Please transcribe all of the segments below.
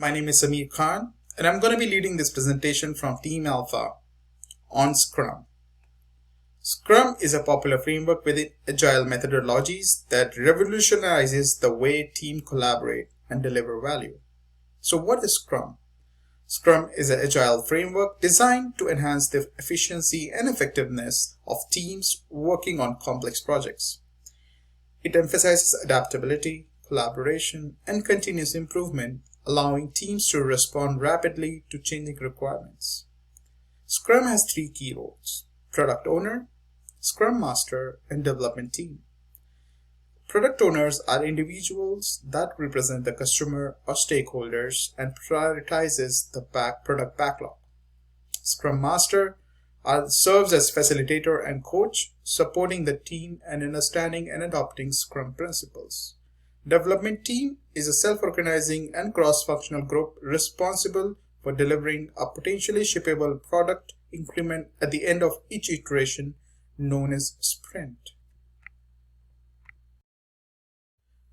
My name is Samir Khan, and I'm going to be leading this presentation from Team Alpha on Scrum. Scrum is a popular framework within agile methodologies that revolutionizes the way teams collaborate and deliver value. So what is Scrum? Scrum is an agile framework designed to enhance the efficiency and effectiveness of teams working on complex projects. It emphasizes adaptability, collaboration, and continuous improvement, allowing teams to respond rapidly to changing requirements. Scrum has three key roles: product owner, Scrum Master, and development team. Product owners are individuals that represent the customer or stakeholders and prioritizes the product backlog. Scrum Master serves as facilitator and coach, supporting the team and understanding and adopting Scrum principles. Development team is a self-organizing and cross-functional group responsible for delivering a potentially shippable product increment at the end of each iteration, known as sprint.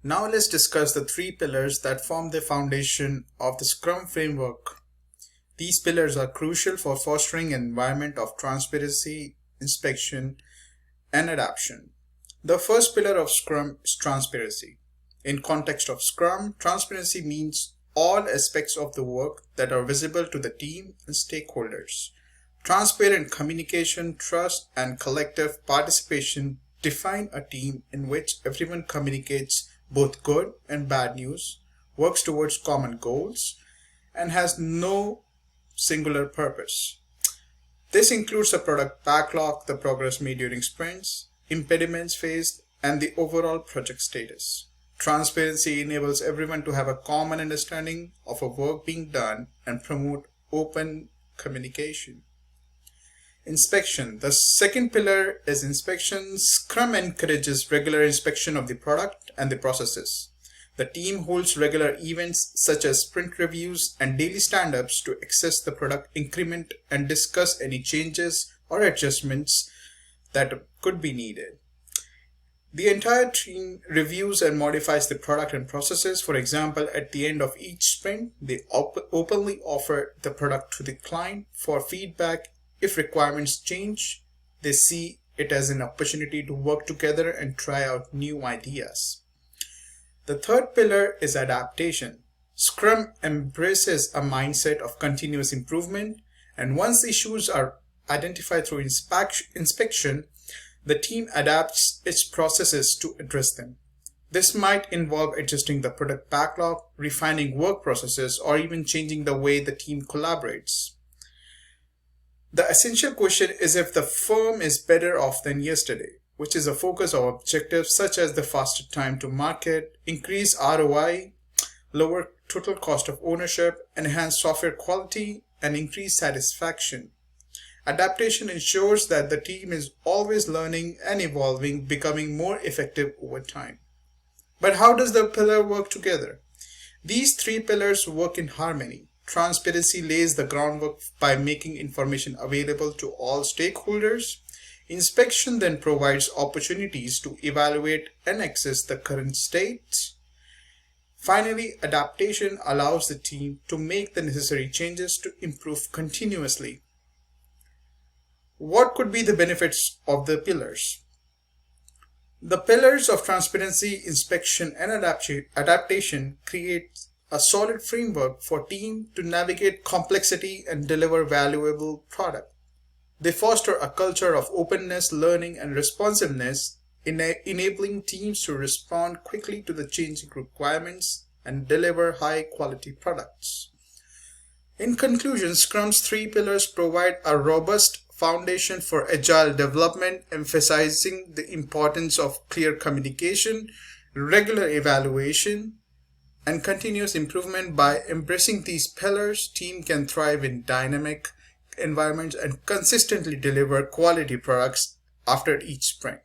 Now let's discuss the three pillars that form the foundation of the Scrum framework. These pillars are crucial for fostering an environment of transparency, inspection, and adaptation. The first pillar of Scrum is transparency. In context of Scrum, transparency means all aspects of the work that are visible to the team and stakeholders. Transparent communication, trust, and collective participation define a team in which everyone communicates both good and bad news, works towards common goals, and has no singular purpose. This includes the product backlog, the progress made during sprints, impediments faced, and the overall project status. Transparency enables everyone to have a common understanding of a work being done and promote open communication. Inspection. The second pillar is inspection. Scrum encourages regular inspection of the product and the processes. The team holds regular events such as sprint reviews and daily stand-ups to assess the product increment and discuss any changes or adjustments that could be needed. The entire team reviews and modifies the product and processes. For example, at the end of each sprint, they openly offer the product to the client for feedback. If requirements change, they see it as an opportunity to work together and try out new ideas. The third pillar is adaptation. Scrum embraces a mindset of continuous improvement, and once issues are identified through inspection, the team adapts its processes to address them. This might involve adjusting the product backlog, refining work processes, or even changing the way the team collaborates. The essential question is if the firm is better off than yesterday, which is a focus of objectives such as the faster time to market, increased ROI, lower total cost of ownership, enhanced software quality, and increased satisfaction. Adaptation ensures that the team is always learning and evolving, becoming more effective over time. But how does the pillar work together? These three pillars work in harmony. Transparency lays the groundwork by making information available to all stakeholders. Inspection then provides opportunities to evaluate and assess the current state. Finally, adaptation allows the team to make the necessary changes to improve continuously. What could be the benefits of the pillars? The pillars of transparency, inspection, and adaptation create a solid framework for teams to navigate complexity and deliver valuable product. They foster a culture of openness, learning, and responsiveness, enabling teams to respond quickly to the changing requirements and deliver high-quality products. In conclusion, Scrum's three pillars provide a robust foundation for agile development, emphasizing the importance of clear communication, regular evaluation, and continuous improvement. By embracing these pillars, teams can thrive in dynamic environments and consistently deliver quality products after each sprint.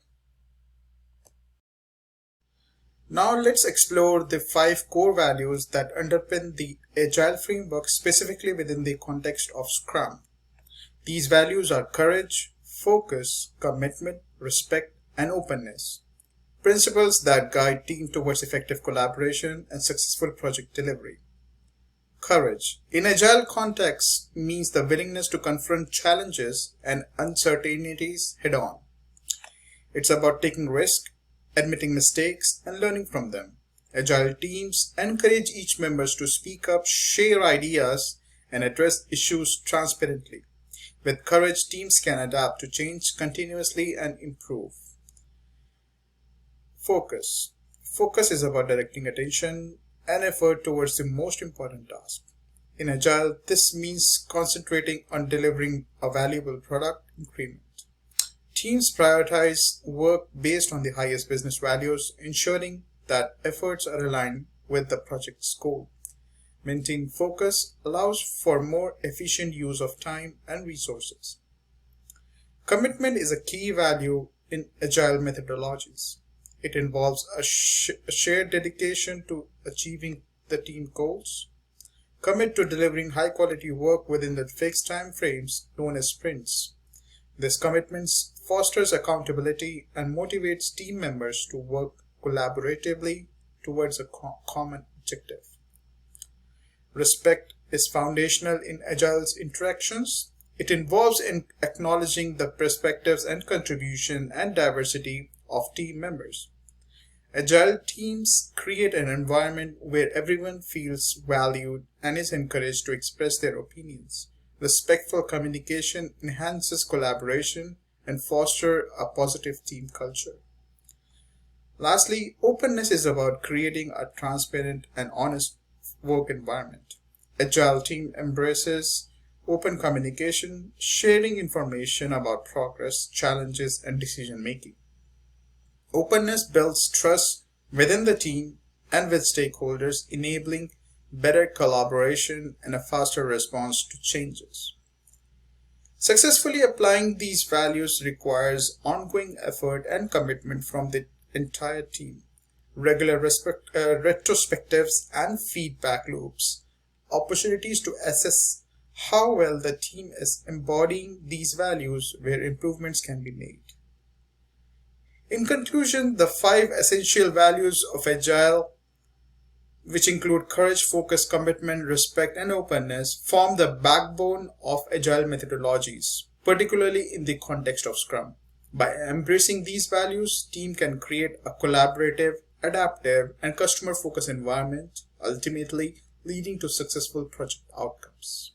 Now let's explore the 5 core values that underpin the Agile framework, specifically within the context of Scrum. These values are courage, focus, commitment, respect, and openness. Principles that guide teams towards effective collaboration and successful project delivery. Courage in agile context means the willingness to confront challenges and uncertainties head on. It's about taking risk, admitting mistakes, and learning from them. Agile teams encourage each member to speak up, share ideas, and address issues transparently. With courage, teams can adapt to change continuously and improve. Focus. Focus is about directing attention and effort towards the most important task. In Agile, this means concentrating on delivering a valuable product increment. Teams prioritize work based on the highest business values, ensuring that efforts are aligned with the project's goal. Maintaining focus allows for more efficient use of time and resources. Commitment is a key value in Agile methodologies. It involves a shared dedication to achieving the team goals. Commit to delivering high quality work within the fixed time frames known as sprints. This commitment fosters accountability and motivates team members to work collaboratively towards a common objective. Respect is foundational in Agile's interactions. It involves in acknowledging the perspectives and contribution and diversity of team members. Agile teams create an environment where everyone feels valued and is encouraged to express their opinions. Respectful communication enhances collaboration and fosters a positive team culture. Lastly, openness is about creating a transparent and honest work environment. Agile team embraces open communication, sharing information about progress, challenges, and decision making. Openness builds trust within the team and with stakeholders, enabling better collaboration and a faster response to changes. Successfully applying these values requires ongoing effort and commitment from the entire team. Regular retrospectives and feedback loops, opportunities to assess how well the team is embodying these values where improvements can be made. In conclusion, the 5 essential values of Agile, which include courage, focus, commitment, respect, and openness, form the backbone of Agile methodologies, particularly in the context of Scrum. By embracing these values, team can create a collaborative, adaptive, and customer-focused environment, ultimately leading to successful project outcomes.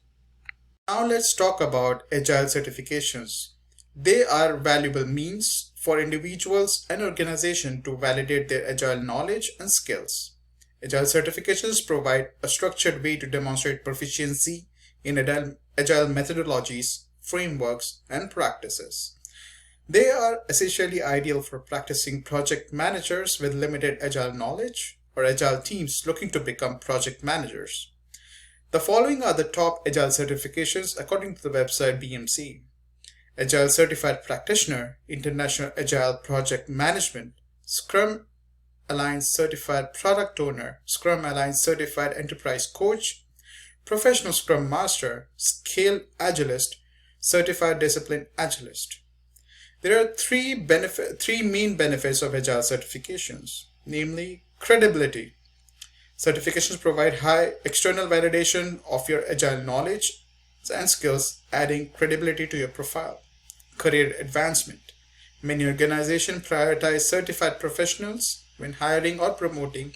Now let's talk about Agile certifications. They are valuable means for individuals and organizations to validate their Agile knowledge and skills. Agile certifications provide a structured way to demonstrate proficiency in Agile methodologies, frameworks, and practices. They are essentially ideal for practicing project managers with limited Agile knowledge or Agile teams looking to become project managers. The following are the top Agile certifications according to the website BMC. Agile Certified Practitioner, International Agile Project Management, Scrum Alliance Certified Product Owner, Scrum Alliance Certified Enterprise Coach, Professional Scrum Master, Scale Agilist, Certified Discipline Agilist. There are three main benefits of Agile certifications, namely credibility. Certifications provide high external validation of your Agile knowledge and skills, adding credibility to your profile. Career advancement. Many organizations prioritize certified professionals when hiring or promoting,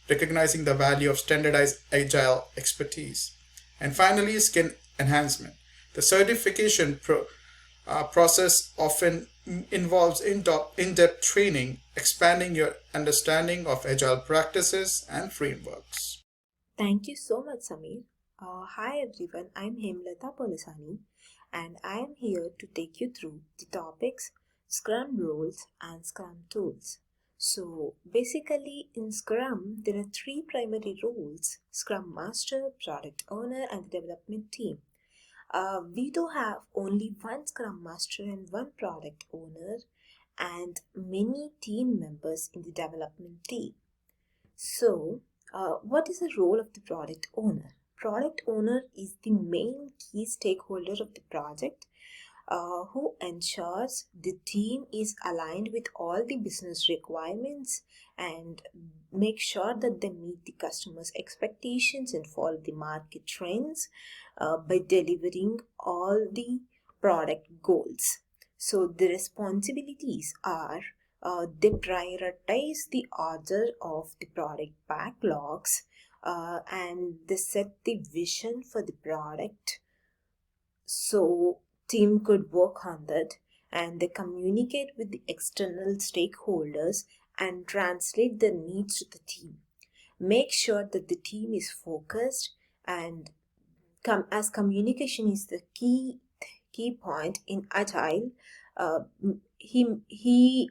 recognizing the value of standardized Agile expertise. And finally, skill enhancement. The certification process often involves in-depth training, expanding your understanding of Agile practices and frameworks. Thank you so much, Samir. Hi everyone, I'm Hemalatha Polasani and I am here to take you through the topics Scrum roles and Scrum tools. So basically in Scrum, there are 3 primary roles: Scrum Master, Product Owner and the Development Team. We do have only one Scrum Master and one Product Owner and many team members in the development team. So, what is the role of the Product Owner? Product Owner is the main key stakeholder of the project. who ensures the team is aligned with all the business requirements and make sure that they meet the customers' expectations and follow the market trends by delivering all the product goals. So the responsibilities are they prioritize the order of the product backlogs and they set the vision for the product so team could work on that, and they communicate with the external stakeholders and translate their needs to the team. Make sure that the team is focused, and as communication is the key point in agile, he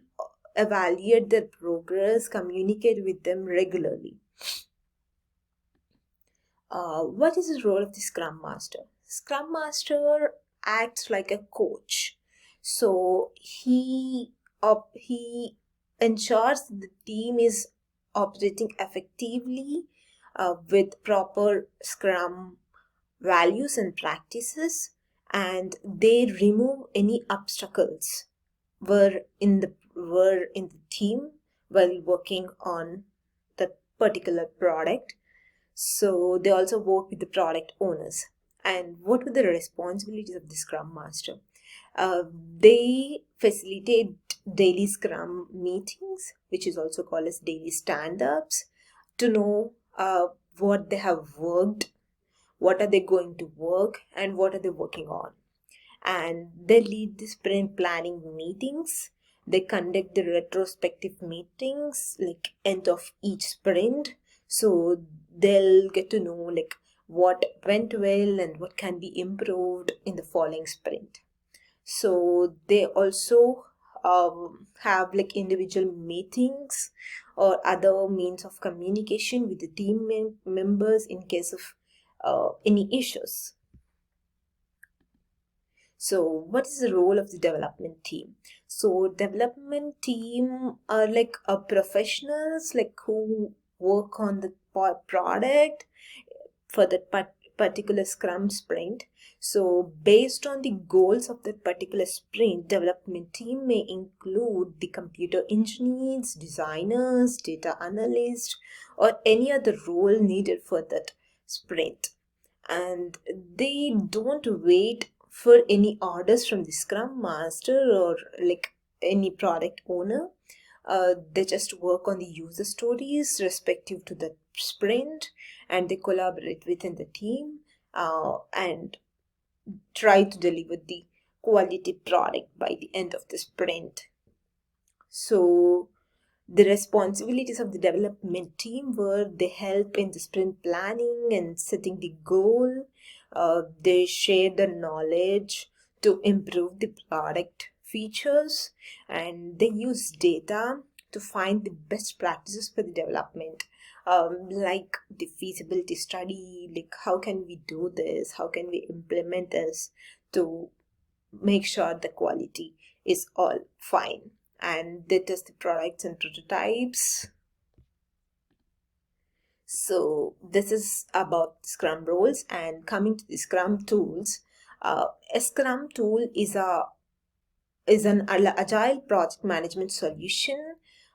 evaluate their progress, communicate with them regularly. What is the role of the Scrum Master? Scrum Master acts like a coach. So he ensures the team is operating effectively with proper Scrum values and practices, and they remove any obstacles were in the team while working on the particular product. So they also work with the product owners. And what were the responsibilities of the Scrum Master? They facilitate daily Scrum meetings, which is also called as daily stand-ups, to know what they have worked, what are they going to work, and what are they working on. And they lead the sprint planning meetings. They conduct the retrospective meetings like end of each sprint, so they'll get to know like what went well and what can be improved in the following sprint. So they also have like individual meetings or other means of communication with the team members in case of any issues. So what is the role of the development team? So development team are like professionals like who work on the product for that particular Scrum sprint. So based on the goals of that particular sprint, development team may include the computer engineers, designers, data analysts, or any other role needed for that sprint. And they don't wait for any orders from the Scrum Master or like any product owner. They just work on the user stories respective to the sprint, and they collaborate within the team and try to deliver the quality product by the end of the sprint. So the responsibilities of the development team were they help in the sprint planning and setting the goal. They share the knowledge to improve the product features, and they use data to find the best practices for the development, like the feasibility study, like how can we do this, how can we implement this to make sure the quality is all fine. And they test the products and prototypes. So this is about Scrum roles. And coming to the Scrum tools, a Scrum tool is an agile project management solution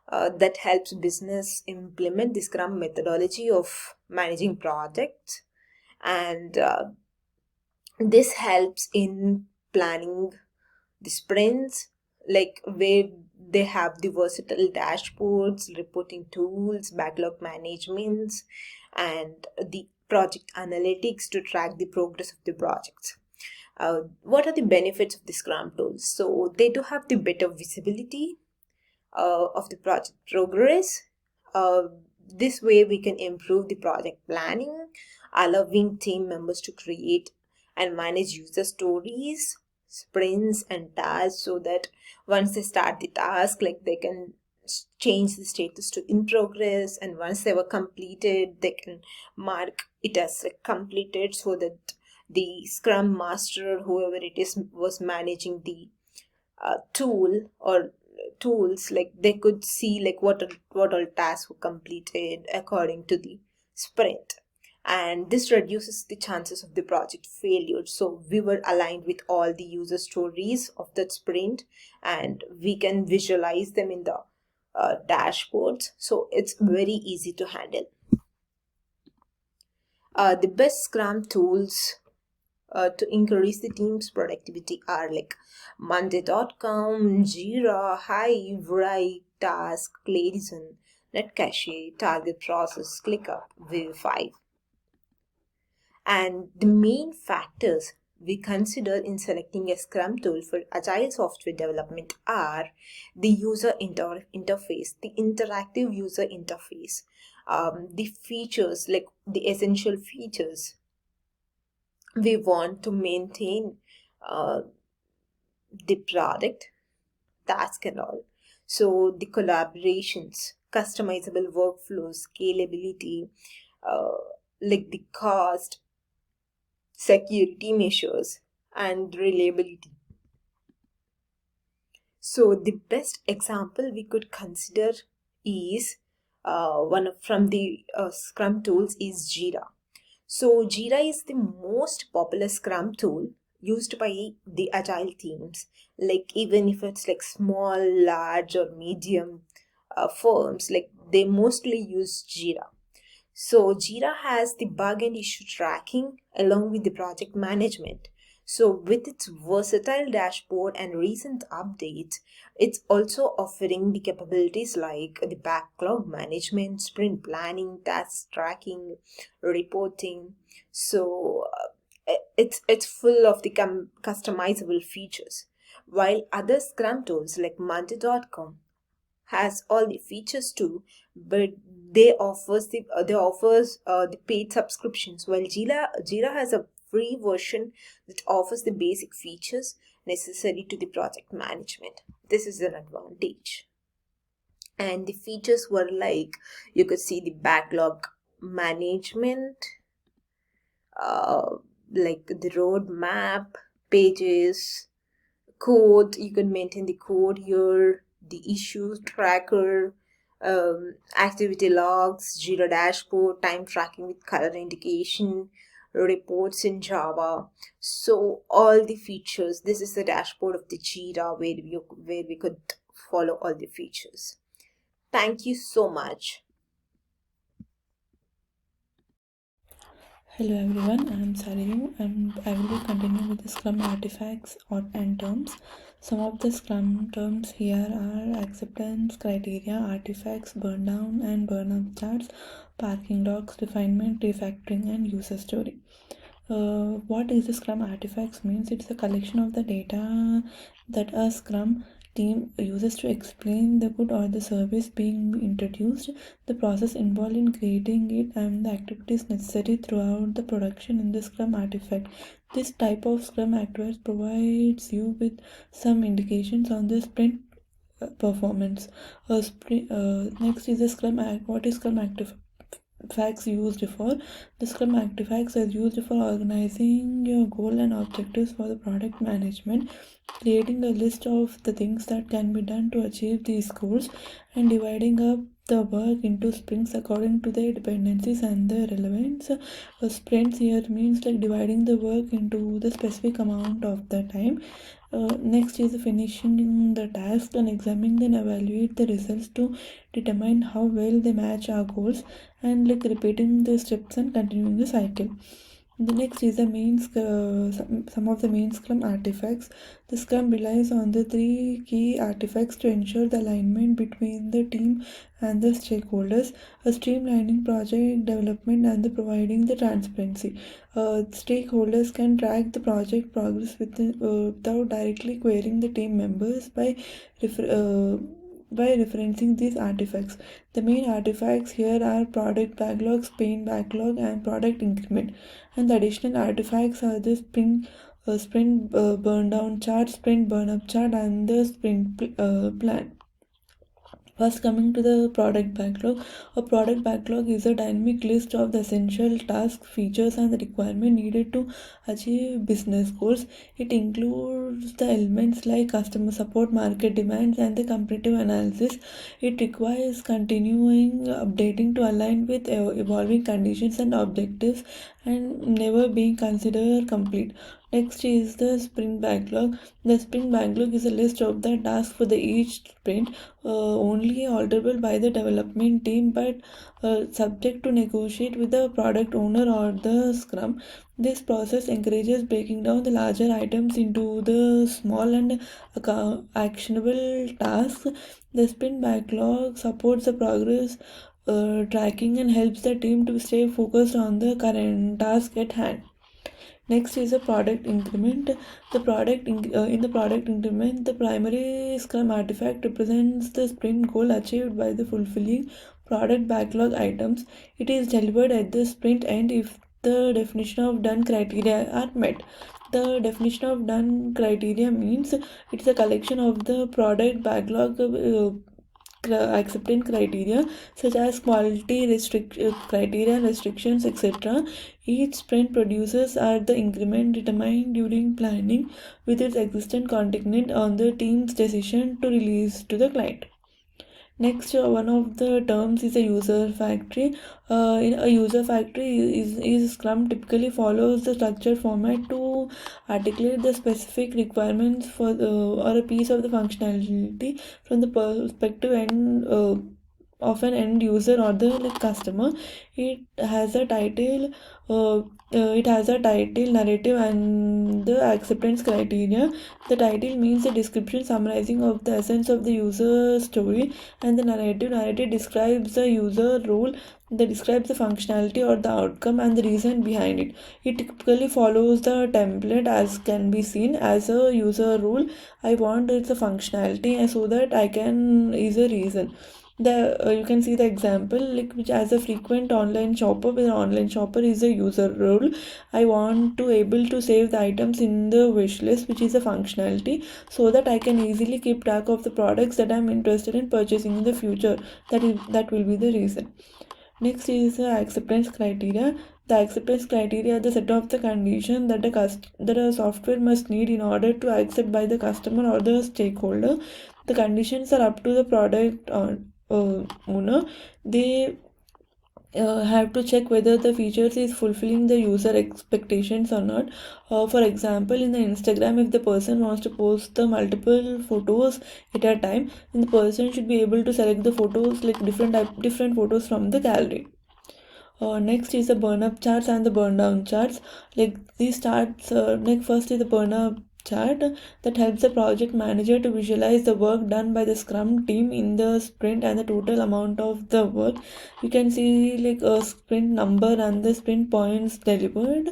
that helps business implement the Scrum methodology of managing projects, and this helps in planning the sprints, like where they have the versatile dashboards, reporting tools, backlog management, and the project analytics to track the progress of the projects. What are the benefits of the Scrum tools? So they do have the better visibility of the project progress. This way we can improve the project planning, allowing team members to create and manage user stories, sprints, and tasks, so that once they start the task, like they can change the status to in progress, and once they were completed they can mark it as like completed, so that the Scrum Master, whoever it is, was managing the tool or tools, like they could see like what all tasks were completed according to the sprint. and this reduces the chances of the project failure. So we were aligned with all the user stories of that sprint, and we can visualize them in the dashboards, so it's very easy to handle. The best Scrum tools to increase the team's productivity are like Monday.com, Jira, Hive, Write, Task, Clayson, Netcache, Target Process, ClickUp, Vivify. And the main factors we consider in selecting a Scrum tool for agile software development are the user interface, the interactive user interface, the features, like the essential features we want to maintain, uh, the product, task and all. So the collaborations, customizable workflows, scalability, uh, like the cost, security measures, and reliability. So the best example we could consider is from the Scrum tools is Jira. So Jira is the most popular Scrum tool used by the agile teams. Like even if it's like small, large, or medium firms, like they mostly use Jira. So Jira has the bug and issue tracking along with the project management. So with its versatile dashboard and recent updates, it's also offering the capabilities like the backlog management, sprint planning, task tracking, reporting. So it's full of the customizable features. While other Scrum tools like Monday.com has all the features too, but they offers the paid subscriptions, while Jira has a free version that offers the basic features necessary to the project management. This is an advantage. And the features were like, you could see the backlog management, uh, like the roadmap, pages, code. You can maintain the code here, the issues tracker, activity logs, Jira dashboard, time tracking with color indication, reports in Java. So all the features. This is the dashboard of the Jira where we could follow all the features. Thank you so much. Hello everyone, I am Sarayu and I will be continuing with the Scrum artifacts and terms. Some of the Scrum terms here are acceptance criteria, artifacts, burn down and burn up charts, parking logs, refinement, refactoring, and user story. What is the Scrum artifacts means? It's a collection of the data that a Scrum team uses to explain the good or the service being introduced, the process involved in creating it, and the activities necessary throughout the production in the Scrum artifact. This type of Scrum artifact provides you with some indications on the sprint performance. Next is the Scrum Act. What is Scrum artifacts used for? The Scrum artifacts are used for organizing your goal and objectives for the product management, creating a list of the things that can be done to achieve these goals, and dividing up the work into sprints according to their dependencies and the relevance. Sprints here means like dividing the work into the specific amount of the time. Next is finishing the task and examining and evaluate the results to determine how well they match our goals, and like repeating the steps and continuing the cycle. The next is the some of the main Scrum artifacts. The Scrum relies on the three key artifacts to ensure the alignment between the team and the stakeholders, a streamlining project development and the providing the transparency. Stakeholders can track the project progress without directly querying the team members refer- uh, by referencing these artifacts. The main artifacts here are product backlog, sprint backlog, and product increment. And the additional artifacts are the sprint burn down chart, sprint burn up chart, and the sprint plan. First, coming to the product backlog. A product backlog is a dynamic list of the essential tasks, features, and the requirement needed to achieve business goals. It includes the elements like customer support, market demands, and the competitive analysis. It requires continuing updating to align with evolving conditions and objectives, and never being considered complete. Next is the sprint backlog. The sprint backlog is a list of the tasks for the each sprint, only alterable by the development team, but subject to negotiate with the product owner or the scrum. This process encourages breaking down the larger items into the small and actionable tasks. The sprint backlog supports the progress tracking and helps the team to stay focused on the current task at hand. Next is a product increment. In the product increment, the primary Scrum artifact represents the sprint goal achieved by the fulfilling product backlog items. It is delivered at the sprint end if the definition of done criteria are met. The definition of done criteria means it's a collection of the product backlog acceptance criteria such as quality criteria, restrictions, etc. Each sprint produces are the increment determined during planning with its existent contingent on the team's decision to release to the client. Next, one of the terms is a user factory. In a user factory is Scrum typically follows the structured format to articulate the specific requirements for or a piece of the functionality from the perspective and of an end user or the customer. It has a title, narrative, and the acceptance criteria. The title means the description summarizing of the essence of the user story, and the narrative describes the user role, that describes the functionality or the outcome and the reason behind it. It typically follows the template as can be seen as a user rule. I want it's a functionality and so that I can is a reason. You can see the example like which as a frequent online shopper, where online shopper is a user role. I want to able to save the items in the wish list, which is a functionality, so that I can easily keep track of the products that I'm interested in purchasing in the future. That will be the reason. Next is the acceptance criteria. The acceptance criteria are the set of the condition that a software must need in order to accept by the customer or the stakeholder. The conditions are up to the product owner. They have to check whether the features is fulfilling the user expectations or not. For example, in the Instagram, if the person wants to post the multiple photos at a time, then the person should be able to select the photos like different photos from the gallery. Next is the burn up charts and the burn down charts. Like these charts, first is the burn up chart that helps the project manager to visualize the work done by the Scrum team in the sprint and the total amount of the work. You can see like a sprint number and the sprint points delivered.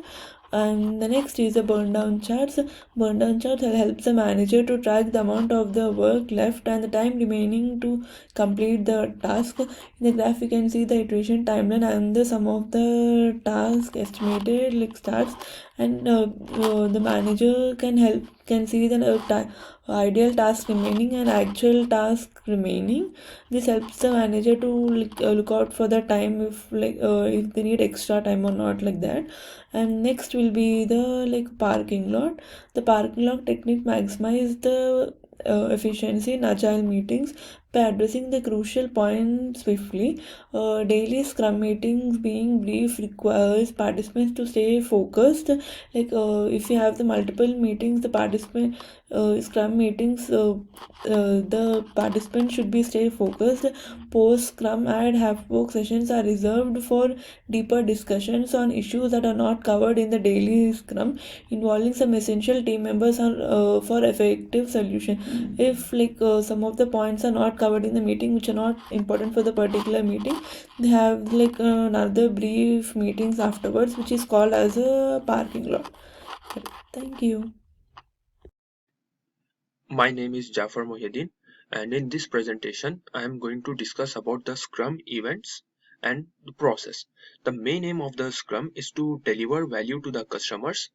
And the next is the burn down charts. Burn down charts helps the manager to track the amount of the work left and the time remaining to complete the task. In the graph, you can see the iteration timeline and the sum of the task estimated like starts, and the manager can see the ideal task remaining and actual task remaining. This helps the manager to look out for the time if they need extra time or not, like that. And next will be the parking lot. The parking lot technique maximize the efficiency in agile meetings by addressing the crucial points swiftly. Daily Scrum meetings being brief requires participants to stay focused. If you have the multiple meetings, the participant Scrum meetings, the participants should be stay focused. Post Scrum and half work sessions are reserved for deeper discussions on issues that are not covered in the daily Scrum, involving some essential team members for effective solution. If some of the points are not covered in the meeting, which are not important for the particular meeting, they have another brief meetings afterwards, which is called as a parking lot. Thank you. My name is Jaffer Mohiuddin, and in this presentation I am going to discuss about the Scrum events and the process. The main aim of the Scrum is to deliver value to the customers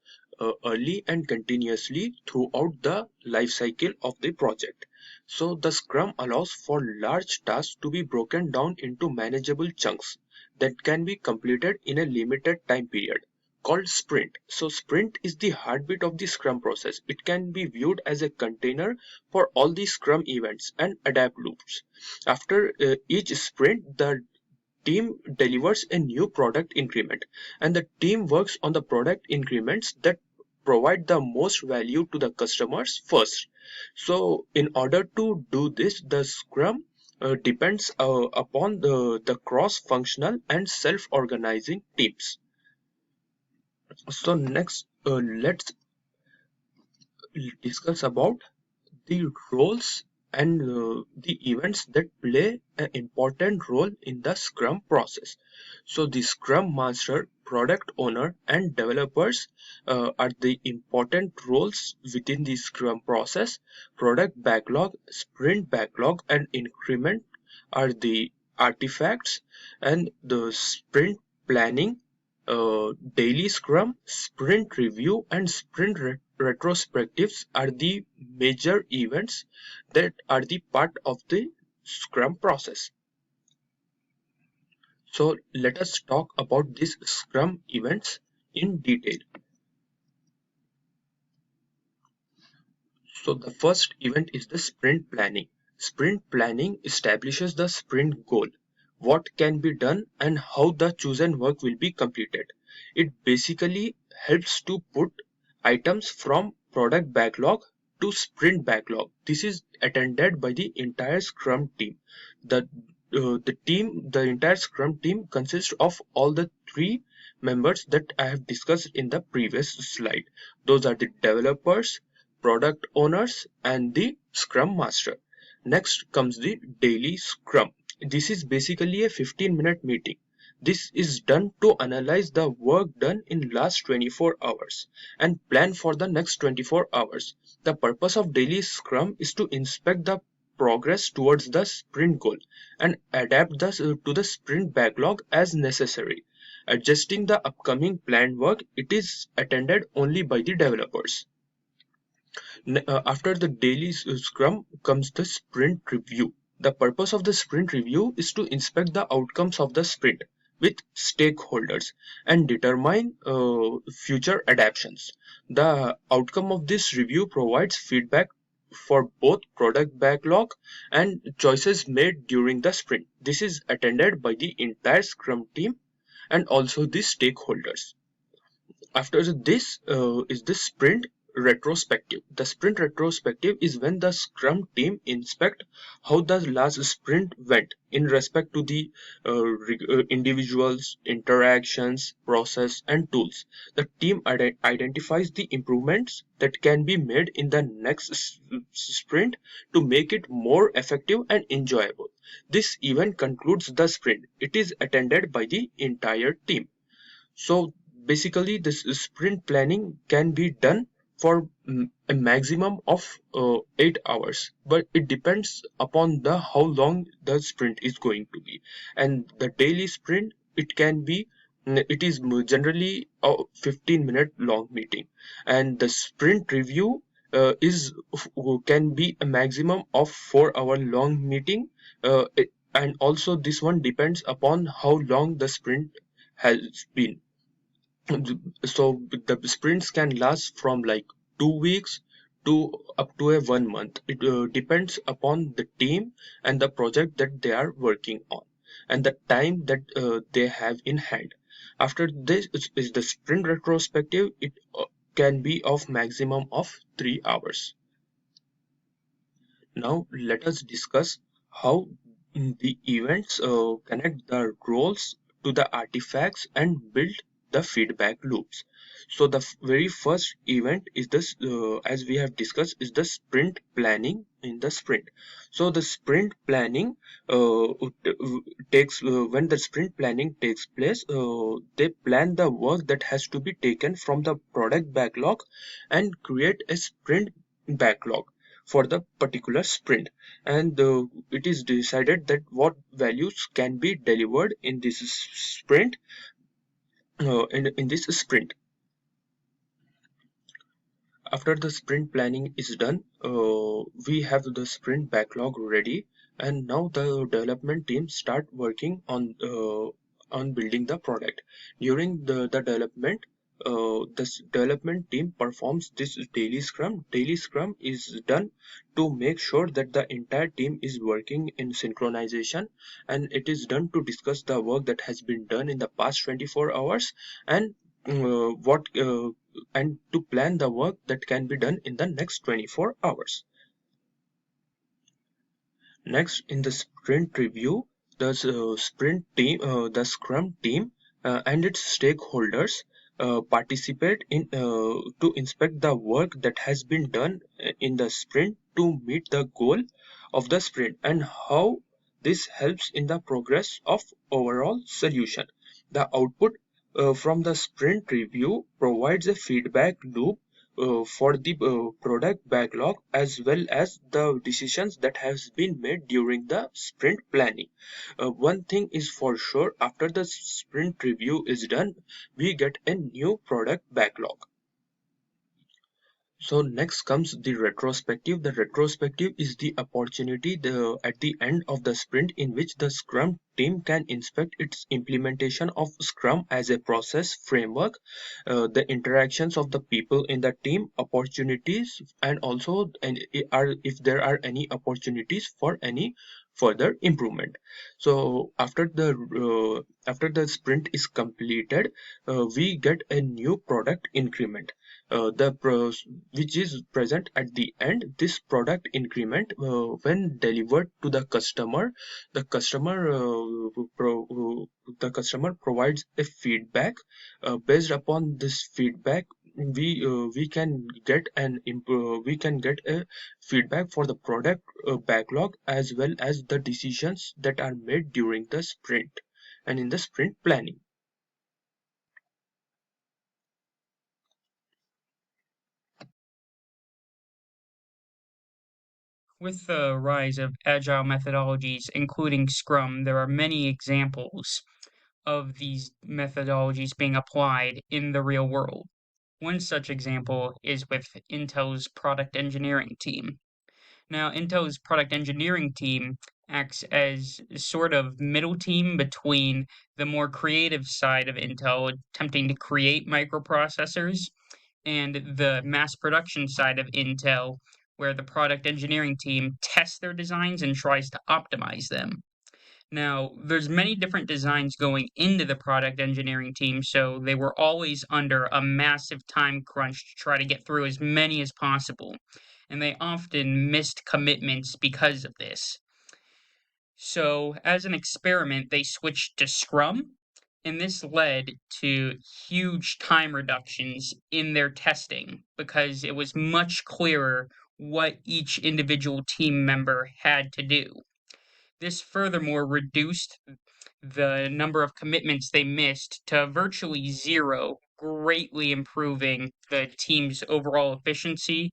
early and continuously throughout the life cycle of the project. So the Scrum allows for large tasks to be broken down into manageable chunks that can be completed in a limited time period called sprint. So sprint is the heartbeat of the Scrum process. It can be viewed as a container for all the Scrum events and adapt loops. After each sprint, the team delivers a new product increment, and the team works on the product increments that provide the most value to the customers first. So in order to do this, the Scrum depends upon the cross-functional and self-organizing teams. So next, let's discuss about the roles and the events that play an important role in the Scrum process. So the Scrum Master, Product Owner and developers are the important roles within the Scrum process. Product Backlog, Sprint Backlog and Increment are the artifacts, and the Sprint Planning, daily Scrum, Sprint Review and Sprint retrospectives are the major events that are the part of the Scrum process. So let us talk about these Scrum events in detail. So the first event is the sprint planning. Sprint planning establishes the sprint goal, what can be done and how the chosen work will be completed. It basically helps to put items from product backlog to sprint backlog. This is attended by the entire Scrum team. The entire Scrum team consists of all the three members that I have discussed in the previous slide. Those are the developers, product owners and the Scrum Master. Next comes the daily Scrum. This is basically a 15-minute meeting. This is done to analyze the work done in last 24 hours and plan for the next 24 hours. The purpose of daily Scrum is to inspect the progress towards the sprint goal and adapt to the sprint backlog as necessary. Adjusting the upcoming planned work, it is attended only by the developers. After the daily Scrum comes the sprint review. The purpose of the sprint review is to inspect the outcomes of the sprint with stakeholders and determine future adaptations. The outcome of this review provides feedback for both product backlog and choices made during the sprint. This is attended by the entire Scrum team and also the stakeholders. After this is the sprint retrospective. The sprint retrospective is when the Scrum team inspect how the last sprint went in respect to the individuals, interactions, process, and tools. The team identifies the improvements that can be made in the next sprint to make it more effective and enjoyable. This event concludes the sprint. It is attended by the entire team. So basically this sprint planning can be done for a maximum of 8 hours, but it depends upon the how long the sprint is going to be. And the daily sprint, it can be it is generally a 15-minute long meeting, and the sprint review is can be a maximum of 4-hour long meeting, and also this one depends upon how long the sprint has been. So the sprints can last from like 2 weeks to up to a 1 month. It depends upon the team and the project that they are working on and the time that they have in hand. After this is the sprint retrospective. It can be of maximum of 3 hours. Now let us discuss how the events connect the roles to the artifacts and build the feedback loops. So the very first event is this, as we have discussed, is the sprint planning in the sprint. So the sprint planning takes when the sprint planning takes place, they plan the work that has to be taken from the product backlog and create a sprint backlog. for the particular sprint, and it is decided that what values can be delivered in this sprint. In this sprint, after the sprint planning is done, we have the sprint backlog ready, and now the development team start working on building the product. During the development, this development team performs this daily scrum. Daily scrum is done to make sure that the entire team is working in synchronization, and it is done to discuss the work that has been done in the past 24 hours, and what and to plan the work that can be done in the next 24 hours. Next, in the sprint review, the sprint team, the Scrum team, and its stakeholders participate in to inspect the work that has been done in the sprint to meet the goal of the sprint, and how this helps in the progress of overall solution. The output from the sprint review provides a feedback loop for the product backlog, as well as the decisions that has been made during the sprint planning. One thing is for sure, after the sprint review is done, we get a new product backlog. So next comes the retrospective. The retrospective is the opportunity at the end of the sprint in which the Scrum team can inspect its implementation of Scrum as a process framework, the interactions of the people in the team, opportunities, and also if there are any opportunities for any further improvement. So after the sprint is completed, we get a new product increment. Which is present at the end. This product increment, when delivered to the customer, the customer the customer provides a feedback. Based upon this feedback, we can get a feedback for the product backlog, as well as the decisions that are made during the sprint and in the sprint planning. With the rise of agile methodologies, including Scrum, there are many examples of these methodologies being applied in the real world. One such example is with Intel's product engineering team. Now, Intel's product engineering team acts as sort of middle team between the more creative side of Intel, attempting to create microprocessors, and the mass production side of Intel, where the product engineering team tests their designs and tries to optimize them. Now, there's many different designs going into the product engineering team, so they were always under a massive time crunch to try to get through as many as possible, and they often missed commitments because of this. So, as an experiment, they switched to Scrum, and this led to huge time reductions in their testing because it was much clearer what each individual team member had to do. This furthermore reduced the number of commitments they missed to virtually zero, greatly improving the team's overall efficiency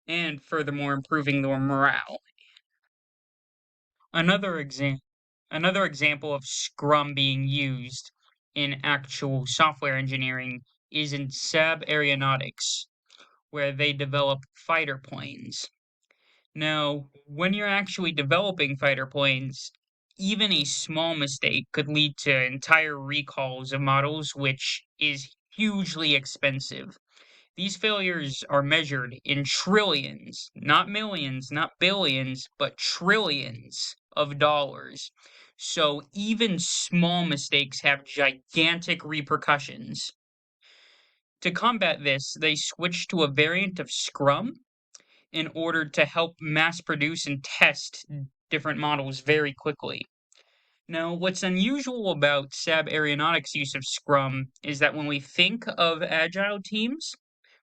and furthermore improving their morale. Another example of Scrum being used in actual software engineering is in Saab Aeronautics, where they develop fighter planes. Now, when you're actually developing fighter planes, even a small mistake could lead to entire recalls of models, which is hugely expensive. These failures are measured in trillions, not millions, not billions, but trillions of dollars. So even small mistakes have gigantic repercussions. To combat this, they switched to a variant of Scrum in order to help mass produce and test different models very quickly. Now, what's unusual about Saab Aeronautics' use of Scrum is that when we think of agile teams,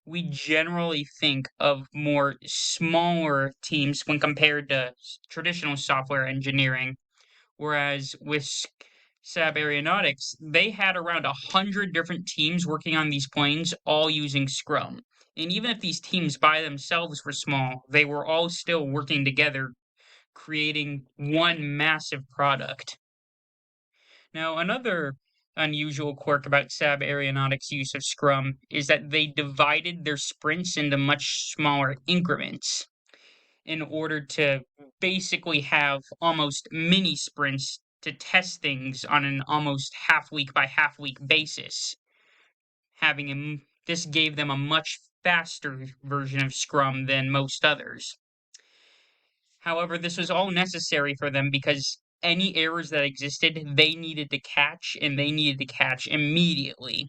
we generally think of more smaller teams when compared to traditional software engineering. Whereas with Saab Aeronautics, they had around 100 different teams working on these planes, all using Scrum. And even if these teams by themselves were small, they were all still working together, creating one massive product. Now, another unusual quirk about Saab Aeronautics' use of Scrum is that they divided their sprints into much smaller increments in order to basically have almost mini sprints to test things on an almost half week by half week basis. This gave them a much faster version of Scrum than most others. However, this was all necessary for them because any errors that existed, they needed to catch, and they needed to catch immediately.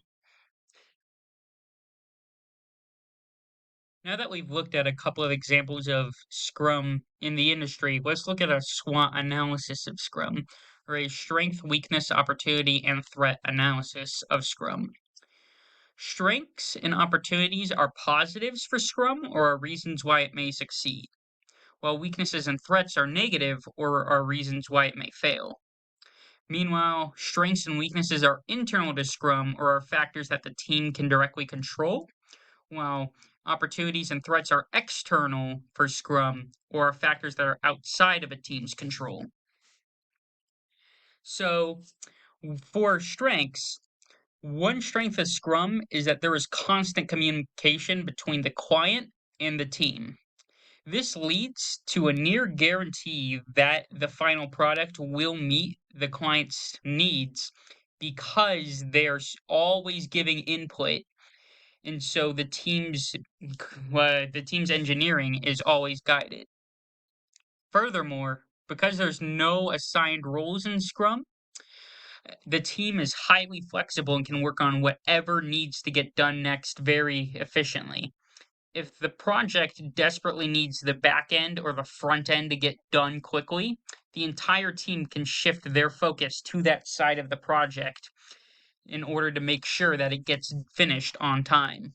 Now that we've looked at a couple of examples of Scrum in the industry, let's look at a SWOT analysis of Scrum, or a strength, weakness, opportunity, and threat analysis of Scrum. Strengths and opportunities are positives for Scrum or are reasons why it may succeed, while weaknesses and threats are negative or are reasons why it may fail. Meanwhile, strengths and weaknesses are internal to Scrum or are factors that the team can directly control, while opportunities and threats are external for Scrum or are factors that are outside of a team's control. So, for strengths, one strength of Scrum is that there is constant communication between the client and the team. This leads to a near guarantee that the final product will meet the client's needs because they're always giving input, and so the team's engineering is always guided. Furthermore, because there's no assigned roles in Scrum, the team is highly flexible and can work on whatever needs to get done next very efficiently. If the project desperately needs the back end or the front end to get done quickly, the entire team can shift their focus to that side of the project in order to make sure that it gets finished on time.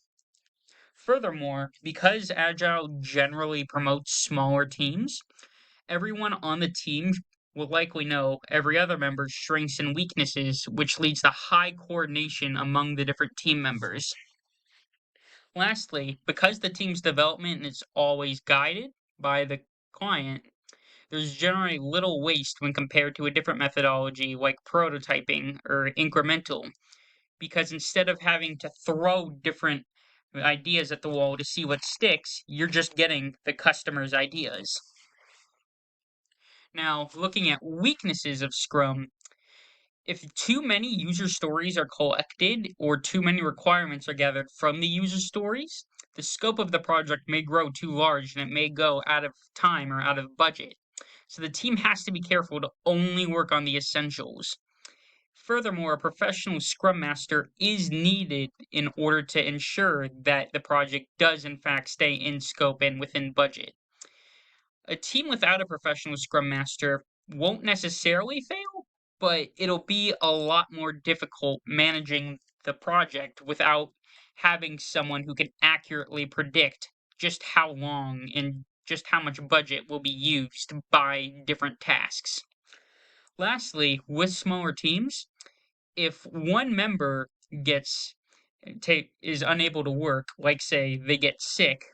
Furthermore, because Agile generally promotes smaller teams, everyone on the team will likely know every other member's strengths and weaknesses, which leads to high coordination among the different team members. Lastly, because the team's development is always guided by the client, there's generally little waste when compared to a different methodology like prototyping or incremental, because instead of having to throw different ideas at the wall to see what sticks, you're just getting the customer's ideas. Now, looking at weaknesses of Scrum, if too many user stories are collected or too many requirements are gathered from the user stories, the scope of the project may grow too large and it may go out of time or out of budget. So the team has to be careful to only work on the essentials. Furthermore, a professional Scrum Master is needed in order to ensure that the project does in fact stay in scope and within budget. A team without a professional Scrum Master won't necessarily fail, but it'll be a lot more difficult managing the project without having someone who can accurately predict just how long and just how much budget will be used by different tasks. Lastly, with smaller teams, if one member is unable to work, like say they get sick,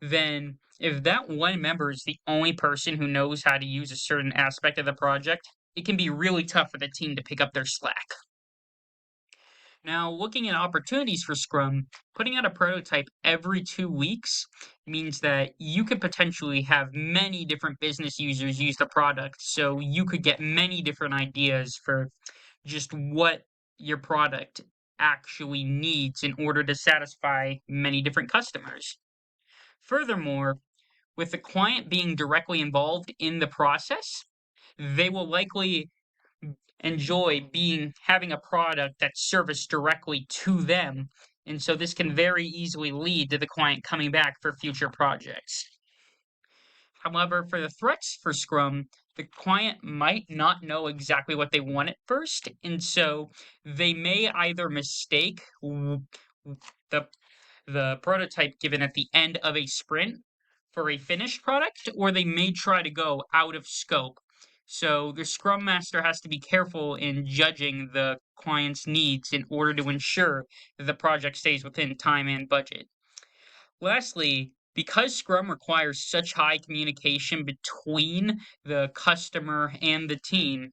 then if that one member is the only person who knows how to use a certain aspect of the project, it can be really tough for the team to pick up their slack. Now, looking at opportunities for Scrum, putting out a prototype every 2 weeks means that you could potentially have many different business users use the product, so you could get many different ideas for just what your product actually needs in order to satisfy many different customers. Furthermore, with the client being directly involved in the process, they will likely enjoy having a product that's serviced directly to them, and so this can very easily lead to the client coming back for future projects. However, for the threats for Scrum, the client might not know exactly what they want at first, and so they may either mistake the prototype given at the end of a sprint for a finished product, or they may try to go out of scope. So the Scrum Master has to be careful in judging the client's needs in order to ensure that the project stays within time and budget. Lastly, because Scrum requires such high communication between the customer and the team,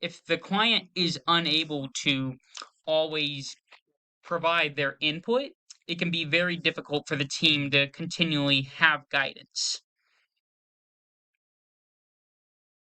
if the client is unable to always provide their input, it can be very difficult for the team to continually have guidance.